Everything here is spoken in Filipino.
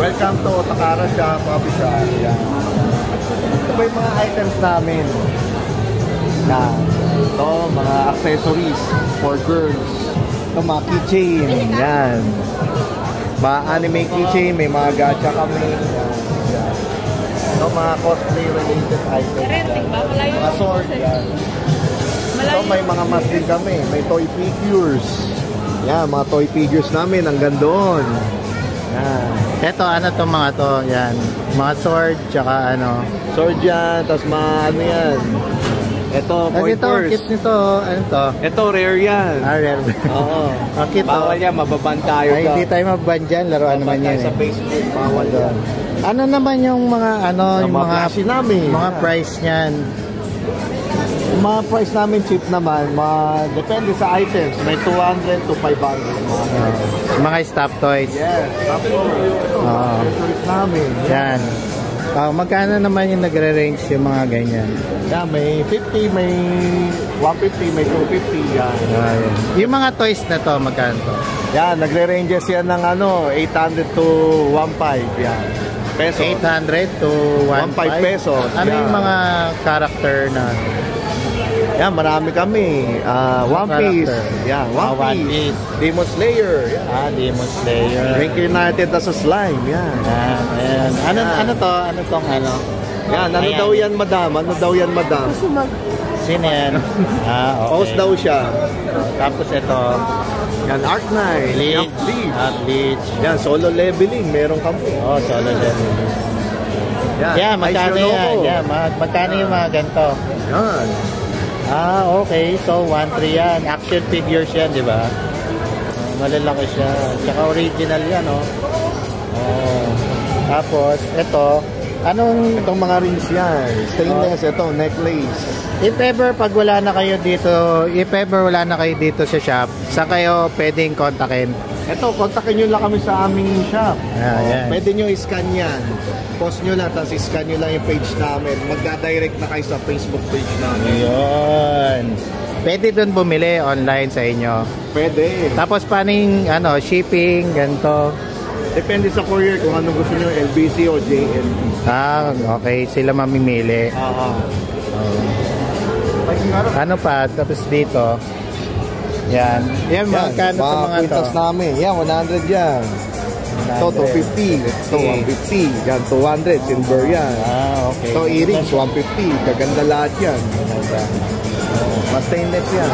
Welcome to Takara Shop, Coffee Shop. Yan. Ito ba yung mga items namin? Yan. Ito, mga accessories for girls. Ito, mga keychain. Yan. Mga anime keychain, may mga gacha kami. Yan. Ito, mga cosplay related items. Mga sword. Yan. Ito, may mga mask din kami. May toy figures. Yan, mga toy figures namin hanggang doon. Yan. Ito, ano to mga to? Yan. Mga sword, tsaka ano? Sword yan, tapos mga ano yan. Ito, pointers. Ito, kit nito. Ano to? Ito, rare yan. Rare. Oo. Bakit to? Bawal yan, mababan tayo. Ay, hindi tayo mababan dyan. Laruan naman yan sa Facebook, bawal yan. Ano naman yung mga, ano, yung mga namin. Mga price niyan? Yung mga price namin cheap naman, depende sa items. May 200 to 500. Mga stop toys. Yes, stop toys. Accessories namin. Yan. Magkano naman yung nagre-range yung mga ganyan? Yeah, may 50, may 150, may 250. Yan. Yung mga toys na to, magkano to? Yan, nagre-ranges yan ng ano, 800 to 1.5. Yan. Pesos. 800 to 1.5 pesos. Ano yung mga character na? Yan, marami kami. One Piece. Yan, One Piece. Demon Slayer. Yan. Demon Slayer. Drink United as a slime. Yan. Ayan. Ano to? Ano tong ano? Yan, ano daw yan, madam? Ano daw yan, madam? Sino yan? Okay. Host daw siya. Tapos ito. Yan, Arc Knight. Bleach. Yan, solo leveling. Meron kami. Solo leveling. Yan, magkano yan? Yan, magkano yung mga ganito? Yan. Okay. So, 1.3 yan. Action figures yan, di ba? Malalaki siya. Tsaka original yan, oh. Tapos, ito. Itong mga rings yan. Stainless, ito, necklace. If ever, pag wala na kayo dito sa shop, saan kayo pwedeng kontakin? Ito, kontakin nyo lang kami sa aming shop. Yan. Pwede nyo i-scan yan. Post nyo lang, tapos i-scan nyo lang yung page namin. Magda-direct na kayo sa Facebook page namin. Yun. Pwede doon bumili online sa inyo? Pwede. Tapos paano yung shipping, ganito? Depende sa courier kung anong gusto nyo, LBC o JLB. Okay. Sila mamimili. Ano pa? Tapos dito. Yan. Yan, magkano sa mga to? Namin. Yan, 100 yan. Ito, 250. Ito, 150. Yan, 200. Silver yan. Okay. Ito, earrings, 150. Gaganda lahat yan. Mas stainless yan.